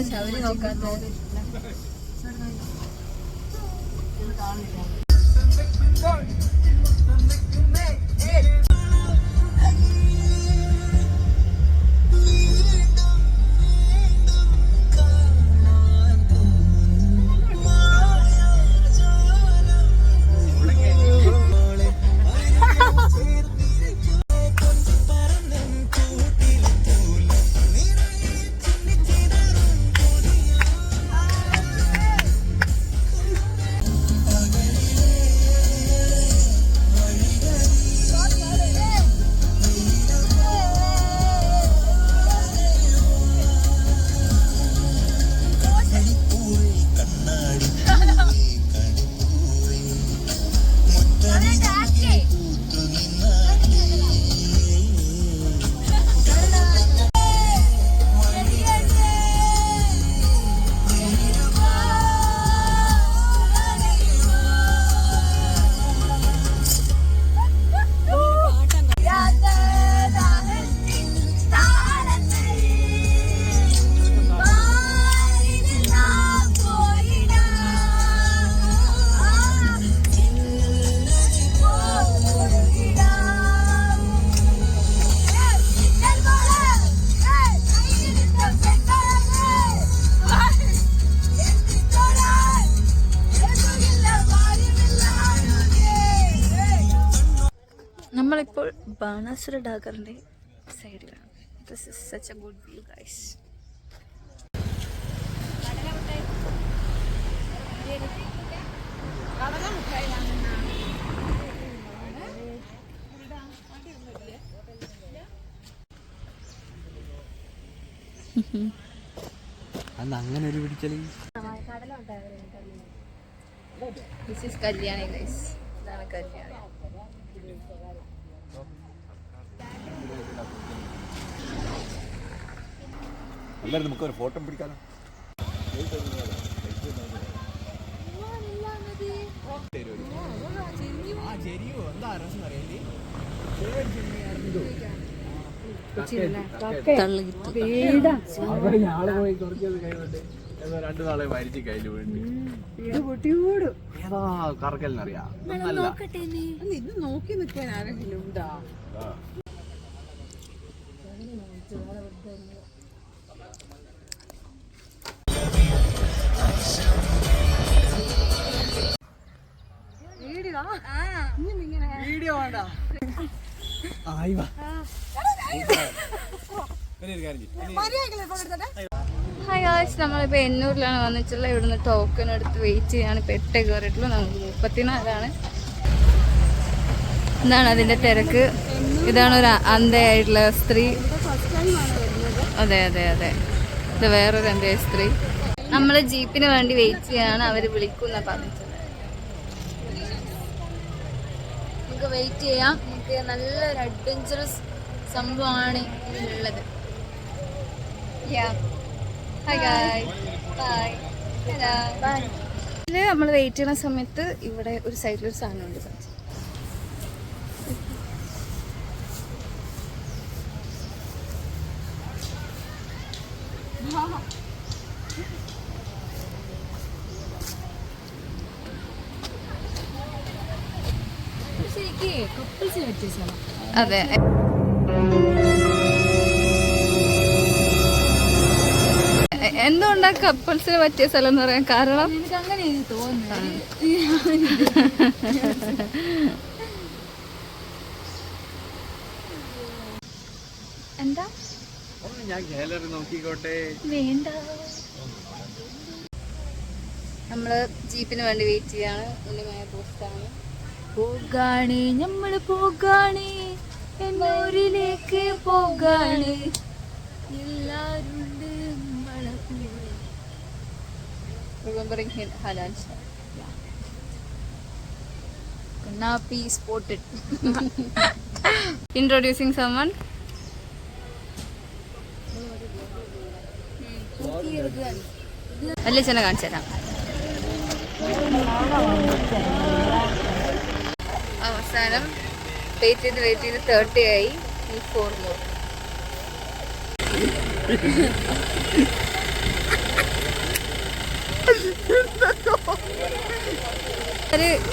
എന്താ ശബരി നോക്കാത്തത്? നമ്മളിപ്പോൾ ബാണാസുര ഡാഗറിന്റെ സൈഡിലാണ്. This is such a good view guys. അങ്ങനെ ഒരു പിടിക്കല്. This is Kalyani guys. ഇതാണ് കല്യാണി. എല്ലാവരും നമുക്കൊരു ഫോട്ടോ പിടിക്കാനോ? രണ്ടു നാളെ മരിച്ചു കയ്യിൽ വേണ്ടി ഏതാ കറക്കലിനറിയാം. ഇത് നോക്കി നിൽക്കാൻ ആരെങ്കിലും ഉണ്ടാ? വീഡിയോ വേണ്ട. ഹായ് ഗായ്സ്, നമ്മളിപ്പോൾ എന്നൂരിലാണ് വന്നിട്ടുള്ളത്. ഇവിടുന്ന് ടോക്കൺ എടുത്ത് വെയിറ്റ് ചെയ്യാണ്. ഇപ്പോൾ 8 കയറിയിട്ടുള്ളൂ. നമുക്ക് 34. എന്താണ് അതിൻ്റെ തിരക്ക്? ഇതാണ് ഒരു അന്ധയായിട്ടുള്ള സ്ത്രീ. അതെ അതെ അതെ, ഇത് വേറൊരു അന്ധയായ സ്ത്രീ. നമ്മൾ ജീപ്പിന് വേണ്ടി വെയിറ്റ് ചെയ്യാണ്. അവർ വിളിക്കുന്ന പറഞ്ഞിട്ടുള്ളത്. നമുക്ക് വെയിറ്റ് ചെയ്യാം. നമുക്ക് നല്ലൊരു അഡ്വഞ്ചറസ് സംഭവമാണ് ഇതിലുള്ളത്. ഇതില് നമ്മൾ വെയിറ്റ് ചെയ്യുന്ന സമയത്ത് ഇവിടെ ഒരു സൈഡിലൊരു സാധനമുണ്ട്. അതെ, എന്തുകൊണ്ടാ കപ്പിൾസിന് പറ്റിയ സ്ഥലം എന്ന് പറയാൻ കാരണം? അങ്ങനെ തോന്നുന്നു. എന്താ വേണ്ട, നമ്മള് ജീപ്പിന് വേണ്ടി വെയിറ്റ് ചെയ്യാണ്. ഉണ്ണിമായ പോസ്റ്റാണ്. പോകാണ് നമ്മള്, പോകാണ് എന്നൂരിലേക്ക്, പോകാണ് എല്ലാരും. Remembering Halan Shah. Kanapi spotted. Introducing someone. അല്ലേ ചെന്ന കാണിച്ചു തരാം. അവസാനം വെയിറ്റ് ചെയ്ത് 30 ആയി. 4 more.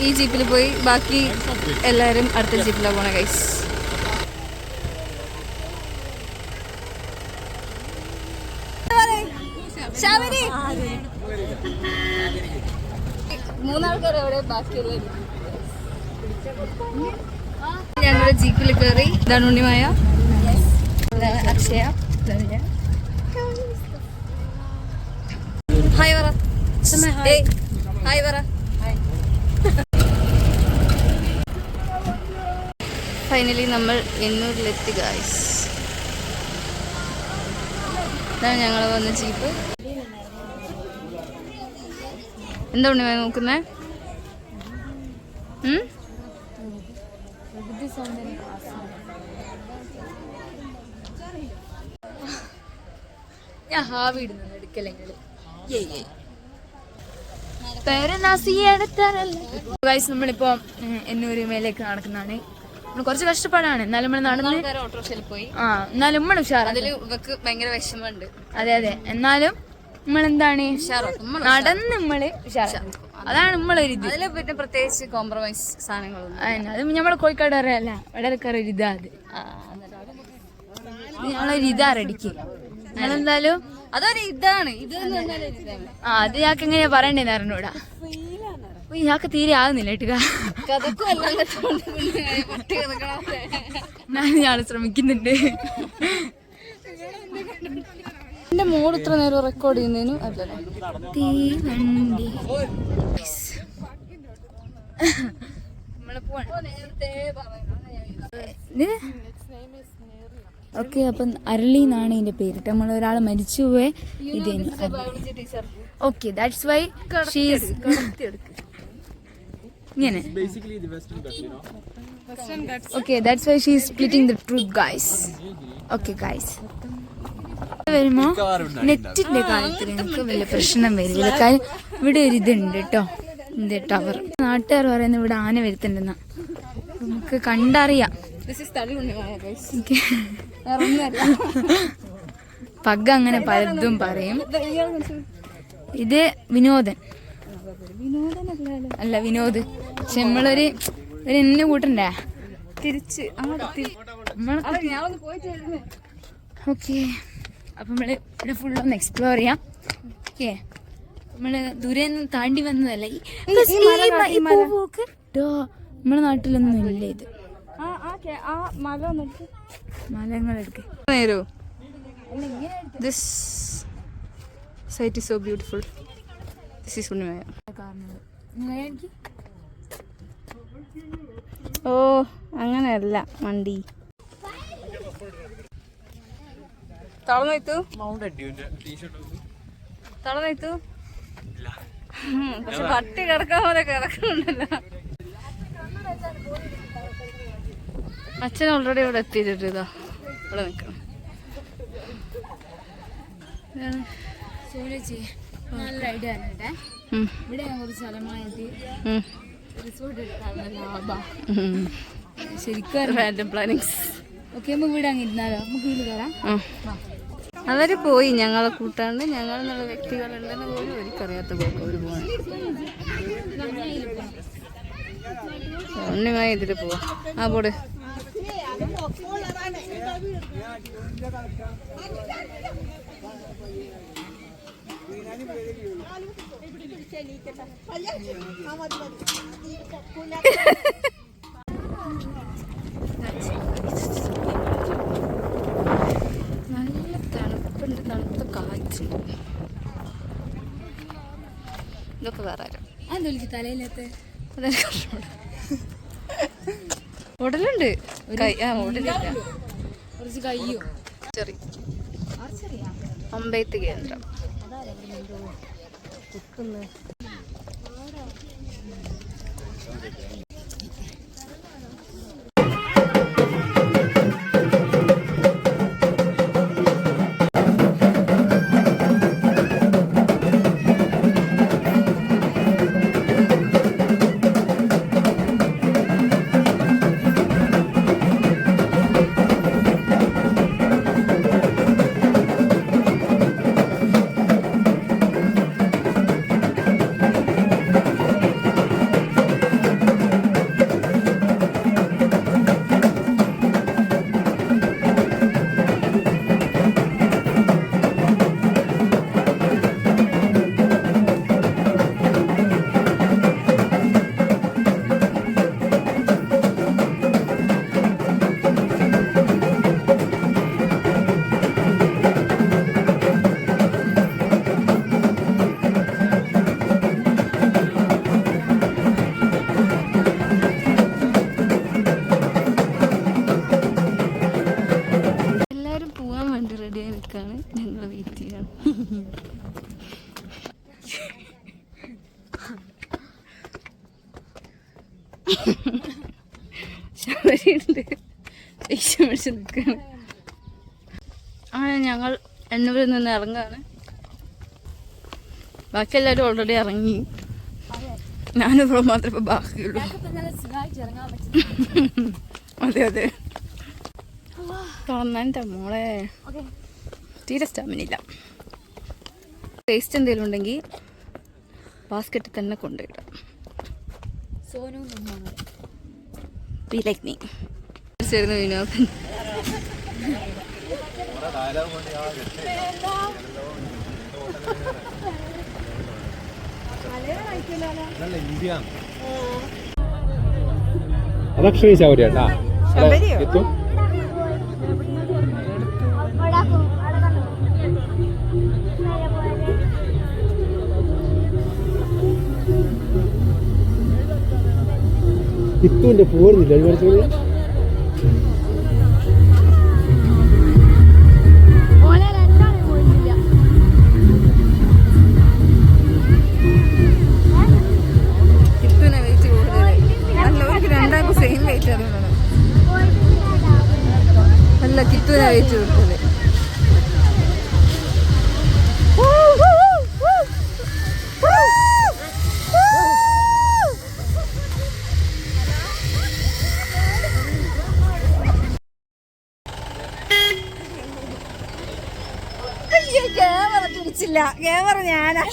ഈ ജീപ്പിൽ പോയി, ബാക്കി എല്ലാവരും അടുത്ത ജീപ്പിലാണ് പോണേ ഗൈസ്. മൂന്നാൾക്കാർ അവിടെ ബാക്കിയുള്ള ഞങ്ങളുടെ ജീപ്പിൽ കയറി. ഇതാണ് ഉണ്ണിമായ, ഇതാണ് അക്ഷയ, ഇതാണ് ഞാൻ. ഹായ് പറ, ഹായ് പറ. ഫൈനലി നമ്മൾ എന്നൂരിലെത്തി ഗായ്സ്. ഇതാണ് ഞങ്ങൾ വന്ന ജീപ്പ്. എന്താ ഉണ്ണിമായ നോക്കുന്നേ? ഞാൻ ഹാവി ഇടുന്നത് എടുക്കല്ലെങ്കിൽ നമ്മളിപ്പോ എന്നൂര് മേലേക്ക് നടക്കുന്നതാണ്. നമ്മൾ കുറച്ച് കഷ്ടപ്പാടാണ്, എന്നാലും നമ്മൾ നടന്ന് ഓട്ടോറിക്ഷയിൽ പോയി. എന്നാലും നമ്മൾ ഉഷാറാ. അതില് ഇവക്ക് ഭയങ്കര വിഷമമുണ്ട്. അതെ അതെ, എന്നാലും നമ്മളെന്താണ് നടന്ന് നമ്മള് ഉഷാറാ. അതാണ് നമ്മളൊരു ഇത്. അതില് പിന്നെ പ്രത്യേകിച്ച് കോംപ്രമൈസ് സാധനങ്ങളൊന്നും. അത് നമ്മളെ കോഴിക്കോട് അറിയാല്ല, വടകര ഒരു ഇതാ. അത് ഞങ്ങളൊരു ഇതാ റെഡിക്ക്. ഞങ്ങളെന്തായാലും അതൊരു ഇതാണ്. ഇത് അത് ഞാക്ക് എങ്ങനെയാ പറയണ്ടേന്ന് അറിഞ്ഞൂടാ. ഞാക്ക് തീരെ ആകുന്നില്ല കേട്ടുക. ഞാൻ ശ്രമിക്കുന്നുണ്ട്. എന്റെ മോൾ ഇത്ര നേരം റെക്കോർഡ് ചെയ്യുന്നതിന് അല്ലല്ലോ. തീവണ്ടി ഓക്കെ. അപ്പം അരളി എന്നാണ് ഇതിന്റെ പേര്. നമ്മൾ ഒരാൾ മരിച്ചുപോയ ഇതേനു. ഓക്കെ, ദാറ്റ്സ് വൈ ഷീസ് ഇങ്ങനെ. Okay, that's why she's splitting the truth guys. Okay guys, വരുമ്പോ നെറ്റിന്റെ കാര്യത്തിൽ എനിക്ക് വലിയ പ്രശ്നം വരില്ല. കാര്യം ഇവിടെ ഒരു ഇതുണ്ട് കേട്ടോ, ഇത് ടവർ. നാട്ടുകാർ പറയുന്നത് ഇവിടെ ആന വരുത്തുണ്ടെന്നാ, നമുക്ക് കണ്ടറിയാം. പഗ്ഗ അങ്ങനെ പലതും പറയും. ഇത് വിനോദൻ അല്ല വിനോദ്. പക്ഷെ നമ്മളൊരു എന്നെ കൂട്ടണ്ടേ തിരിച്ച് ഓക്കെ. അപ്പം നമ്മള് ഇവിടെ ഫുള്ളൊന്ന് എക്സ്പ്ലോർ ചെയ്യാം. ഓക്കെ, നമ്മള് ദൂരെ താണ്ടി വന്നതല്ല. നമ്മളെ നാട്ടിലൊന്നും ഇല്ല ഇത്. മലങ്ങളെടുക്ക നേരോ. This site is so beautiful. This is Unnimaya. ഓ അങ്ങനെയല്ല വണ്ടി. തളർന്നു പക്ഷെ പട്ടി കിടക്കാൻ പോലെ കിടക്കുന്നുണ്ടല്ലോ. അച്ഛൻ ഓൾറെഡി ഇവിടെ എത്തിയിട്ടുണ്ട്. ഇതാ ഇവിടെ നിൽക്കണം. നല്ല ഐഡിയ ആണ്. ഇവിടെ കുറച്ച് സ്ഥലമായിട്ട് റിസോർട്ട് എടുക്കാനുള്ള ലാഭം ശരിക്കും റാൻഡം പ്ലാനിങ്സ്. ഓക്കെ, നമുക്ക് ഇവിടെ അങ്ങ് ഇരുന്നാലോ? നമുക്ക് വീട് കയറാം. അവര് പോയി ഞങ്ങളെ കൂട്ടാണ്ട്. ഞങ്ങൾ എന്നുള്ള വ്യക്തികളുണ്ടെന്ന് പോലും എനിക്കറിയാത്ത പോക്ക് അവര് പോകാൻ. ഉണ്ണിമായി ഇതില് പോവാ. ആ പോട്. നല്ല തണുപ്പുണ്ട്, തണുത്ത കാറ്റുണ്ട്. ഇതൊക്കെ വേറെ ആരും അതൊലിക്ക് തലയിലത്തെ ഉടലുണ്ട്. ഉടലില്ല, കുറച്ച് കയ്യോ. ചെറിയ അമ്പെയ്ത്ത് കേന്ദ്രം. കഴിച്ച് നിൽക്കുകയാണ്. അങ്ങനെ ഞങ്ങൾ എന്നൂരിൽ നിന്ന് ഇറങ്ങുകയാണ്. ബാക്കി എല്ലാവരും ഓൾറെഡി ഇറങ്ങി. ഞാനിവിടെ മാത്രമേ ഇപ്പോൾ ബാക്കിയുള്ളൂ. അതെ അതെ തോന്നാൻ്റെ മോളെ തീരെ സ്റ്റാമിനില്ല. ടേസ്റ്റ് എന്തെങ്കിലും ഉണ്ടെങ്കിൽ ബാസ്ക്കറ്റിൽ തന്നെ കൊണ്ടുപോയിടാം. Be like me. വിനോദൻ അതക്ഷരി ശൗര്യാട്ടാ എത്തും. ഇത്തുവിന്റെ പോരുന്നില്ല അഴിമറിച്ചോളി. സെയിം വെയിറ്റ് അറിയണം. അല്ല കിത്തുവിനെ വെയിറ്റ് കൊടുത്തത്. ക്യാമറ തിരിച്ചില്ല. ക്യാമറ ഞാനാ.